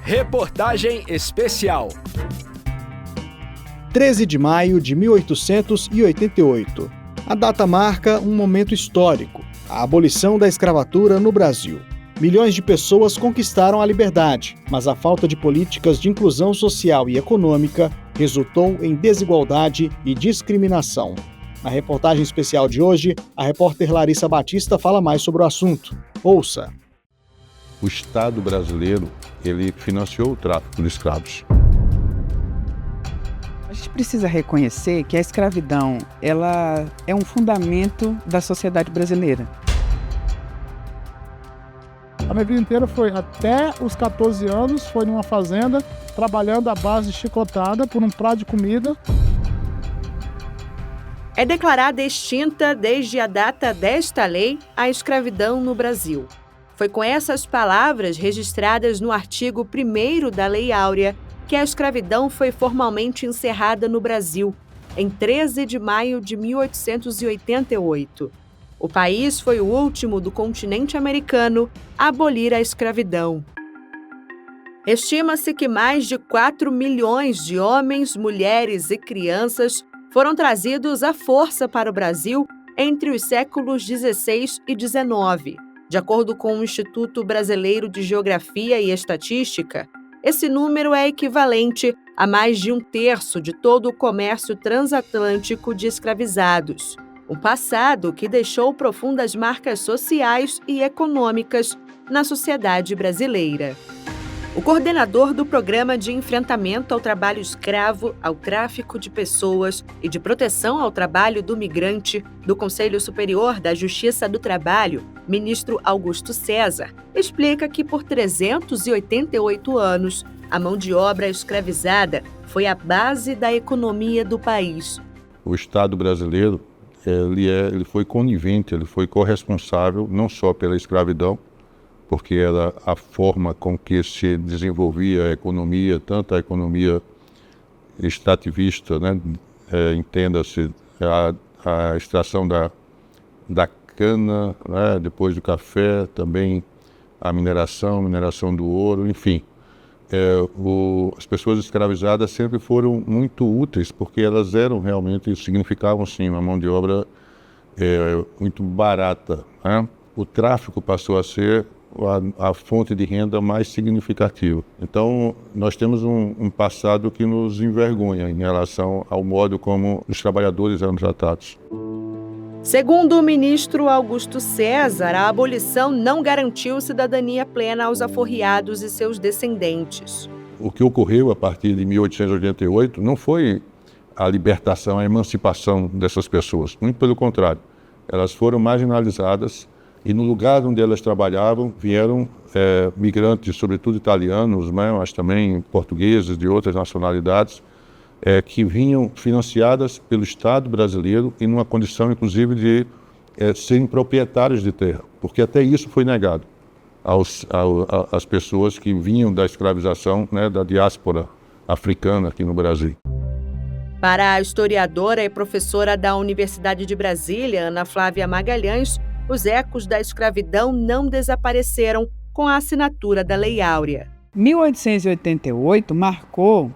Reportagem especial. 13 de maio de 1888. A data marca um momento histórico, a abolição da escravatura no Brasil. Milhões de pessoas conquistaram a liberdade, mas a falta de políticas de inclusão social e econômica resultou em desigualdade e discriminação. Na reportagem especial de hoje, a repórter Larissa Batista fala mais sobre o assunto. Ouça! O Estado brasileiro, ele financiou o tráfico de escravos. A gente precisa reconhecer que a escravidão, ela é um fundamento da sociedade brasileira. A minha vida inteira foi, até os 14 anos, foi numa fazenda, trabalhando à base de chicotada por um prato de comida. É declarada extinta desde a data desta lei a escravidão no Brasil. Foi com essas palavras registradas no artigo 1º da Lei Áurea que a escravidão foi formalmente encerrada no Brasil, em 13 de maio de 1888. O país foi o último do continente americano a abolir a escravidão. Estima-se que mais de 4 milhões de homens, mulheres e crianças foram trazidos à força para o Brasil entre os séculos XVI e XIX. De acordo com o Instituto Brasileiro de Geografia e Estatística, esse número é equivalente a mais de 1/3 de todo o comércio transatlântico de escravizados. Um passado que deixou profundas marcas sociais e econômicas na sociedade brasileira. O coordenador do Programa de Enfrentamento ao Trabalho Escravo, ao Tráfico de Pessoas e de Proteção ao Trabalho do Migrante do Conselho Superior da Justiça do Trabalho, ministro Augusto César, explica que por 388 anos, a mão de obra escravizada foi a base da economia do país. O Estado brasileiro, ele foi conivente, ele foi corresponsável não só pela escravidão, porque era a forma com que se desenvolvia a economia, tanto a economia extrativista, né? Entenda-se a extração da cana, né? Depois do café, também a mineração do ouro, enfim. As pessoas escravizadas sempre foram muito úteis, porque elas eram realmente, significavam sim uma mão de obra muito barata, né? O tráfico passou a ser a fonte de renda mais significativa. Então, nós temos um passado que nos envergonha em relação ao modo como os trabalhadores eram tratados. Segundo o ministro Augusto César, a abolição não garantiu cidadania plena aos aforriados e seus descendentes. O que ocorreu a partir de 1888 não foi a libertação, a emancipação dessas pessoas. Muito pelo contrário. Elas foram marginalizadas e no lugar onde elas trabalhavam vieram migrantes, sobretudo italianos, mas também portugueses de outras nacionalidades, que vinham financiadas pelo Estado brasileiro e numa condição, inclusive, de serem proprietários de terra, porque até isso foi negado às pessoas que vinham da escravização, né, da diáspora africana aqui no Brasil. Para a historiadora e professora da Universidade de Brasília, Ana Flávia Magalhães, os ecos da escravidão não desapareceram com a assinatura da Lei Áurea. 1888 marcou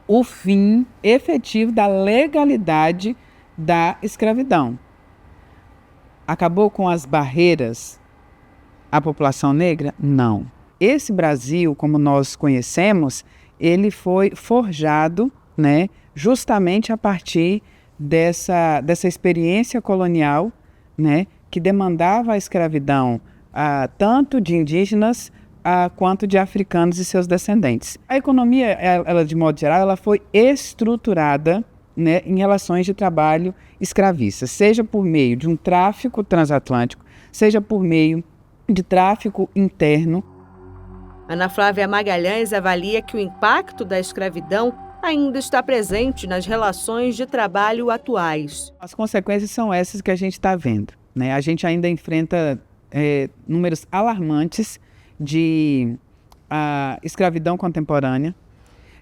o fim efetivo da legalidade da escravidão. Acabou com as barreiras à população negra? Não. Esse Brasil, como nós conhecemos, ele foi forjado, né, justamente a partir dessa experiência colonial, né, que demandava a escravidão tanto de indígenas quanto de africanos e seus descendentes. A economia, ela, de modo geral, ela foi estruturada, né, em relações de trabalho escravista, seja por meio de um tráfico transatlântico, seja por meio de tráfico interno. Ana Flávia Magalhães avalia que o impacto da escravidão ainda está presente nas relações de trabalho atuais. As consequências são essas que a gente está vendo, né? A gente ainda enfrenta números alarmantes de escravidão contemporânea,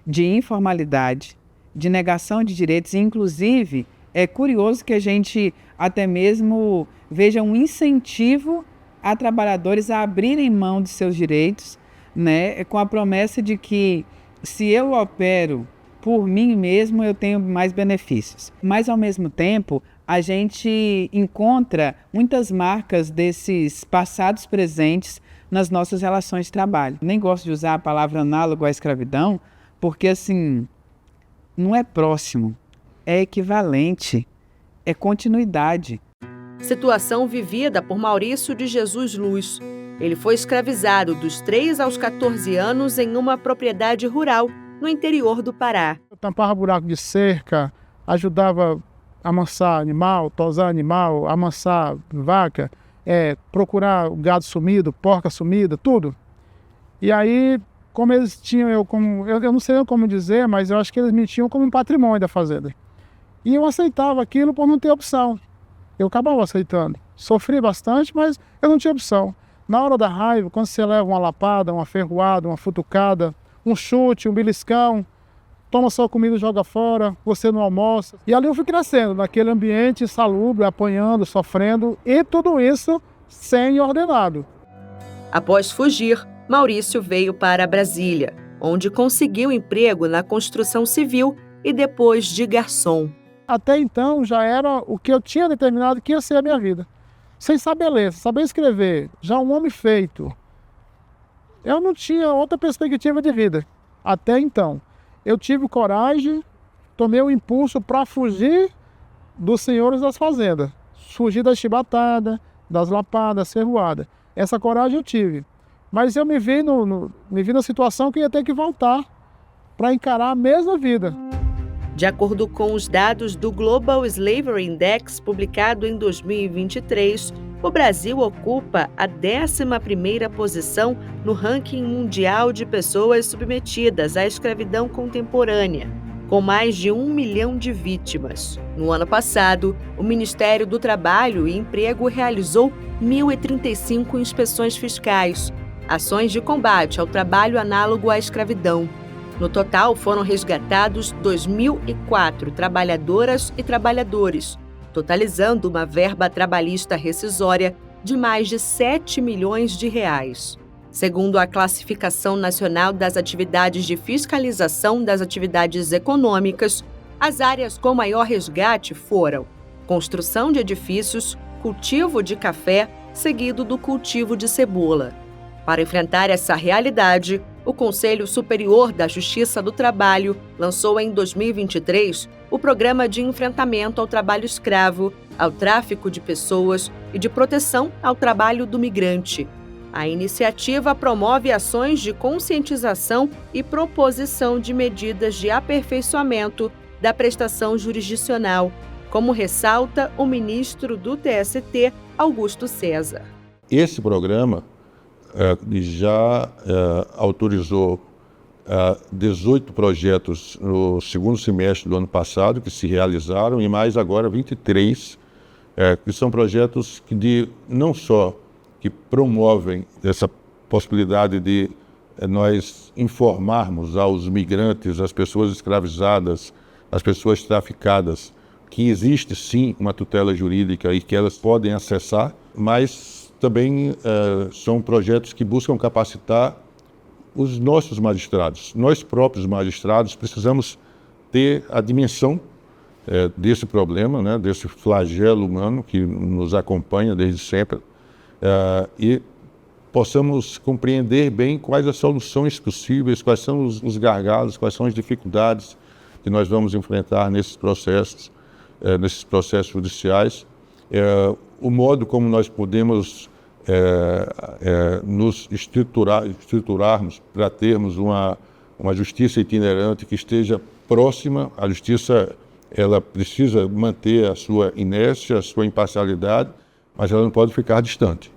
de informalidade, de negação de direitos. Inclusive, é curioso que a gente até mesmo veja um incentivo a trabalhadores a abrirem mão de seus direitos, né, com a promessa de que se eu opero por mim mesmo, eu tenho mais benefícios. Mas, ao mesmo tempo, a gente encontra muitas marcas desses passados presentes nas nossas relações de trabalho. Nem gosto de usar a palavra análogo à escravidão, porque, assim, não é próximo, é equivalente, é continuidade. Situação vivida por Maurício de Jesus Luz. Ele foi escravizado dos 3 aos 14 anos em uma propriedade rural no interior do Pará. Eu tampava buraco de cerca, ajudava a amansar animal, tosar animal, amansar vaca, procurar o gado sumido, porca sumida, tudo. E aí, como eles tinham eu não sei como dizer, mas eu acho que eles me tinham como um patrimônio da fazenda. E eu aceitava aquilo por não ter opção. Eu acabava aceitando. Sofri bastante, mas eu não tinha opção. Na hora da raiva, quando você leva uma lapada, uma ferroada, uma futucada, um chute, um beliscão, toma sua comida e joga fora, você não almoça. E ali eu fui crescendo, naquele ambiente insalubre, apanhando, sofrendo, e tudo isso sem ordenado. Após fugir, Maurício veio para Brasília, onde conseguiu emprego na construção civil e depois de garçom. Até então já era o que eu tinha determinado que ia ser a minha vida. Sem saber ler, saber escrever, já um homem feito. Eu não tinha outra perspectiva de vida. Até então. Eu tive coragem, tomei o impulso para fugir dos senhores das fazendas. Fugir das chibatadas, das lapadas, ferroadas. Essa coragem eu tive. Mas eu me vi na situação que ia ter que voltar para encarar a mesma vida. De acordo com os dados do Global Slavery Index, publicado em 2023, o Brasil ocupa a 11ª posição no ranking mundial de pessoas submetidas à escravidão contemporânea, com mais de 1 milhão de vítimas. No ano passado, o Ministério do Trabalho e Emprego realizou 1.035 inspeções fiscais, ações de combate ao trabalho análogo à escravidão. No total, foram resgatados 2.004 trabalhadoras e trabalhadores, totalizando uma verba trabalhista rescisória de mais de 7 milhões de reais. Segundo a Classificação Nacional das Atividades de Fiscalização das Atividades Econômicas, as áreas com maior resgate foram construção de edifícios, cultivo de café, seguido do cultivo de cebola. Para enfrentar essa realidade, o Conselho Superior da Justiça do Trabalho lançou em 2023 o Programa de Enfrentamento ao Trabalho Escravo, ao Tráfico de Pessoas e de Proteção ao Trabalho do Migrante. A iniciativa promove ações de conscientização e proposição de medidas de aperfeiçoamento da prestação jurisdicional, como ressalta o ministro do TST, Augusto César. Esse programa já autorizou 18 projetos no segundo semestre do ano passado que se realizaram e mais agora 23, que são projetos que não só que promovem essa possibilidade de nós informarmos aos migrantes, às pessoas escravizadas, às pessoas traficadas, que existe sim uma tutela jurídica e que elas podem acessar, mas também são projetos que buscam capacitar os nossos magistrados. Nós próprios magistrados precisamos ter a dimensão desse problema, né, desse flagelo humano que nos acompanha desde sempre, e possamos compreender bem quais as soluções possíveis, quais são os gargalos, quais são as dificuldades que nós vamos enfrentar nesses processos judiciais, o modo como nós podemos nos estruturarmos para termos uma justiça itinerante que esteja próxima. A justiça ela precisa manter a sua inércia, a sua imparcialidade, mas ela não pode ficar distante.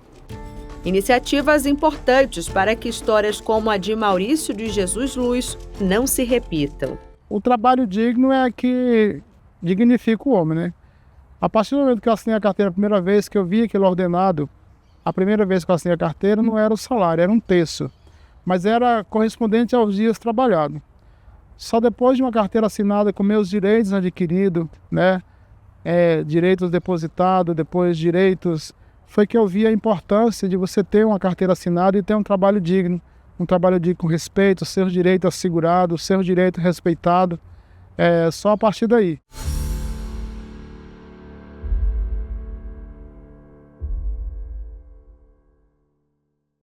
Iniciativas importantes para que histórias como a de Maurício de Jesus Luz não se repitam. O trabalho digno é que dignifica o homem, né? A partir do momento que eu assinei a carteira, a primeira vez que eu vi aquele ordenado, a primeira vez que eu assinei a carteira não era o salário, era um terço, mas era correspondente aos dias trabalhados. Só depois de uma carteira assinada com meus direitos adquiridos, né? Direitos depositados, depois direitos, foi que eu vi a importância de você ter uma carteira assinada e ter um trabalho digno, um trabalho digno com respeito, seus direitos assegurados, seus direitos respeitados, só a partir daí.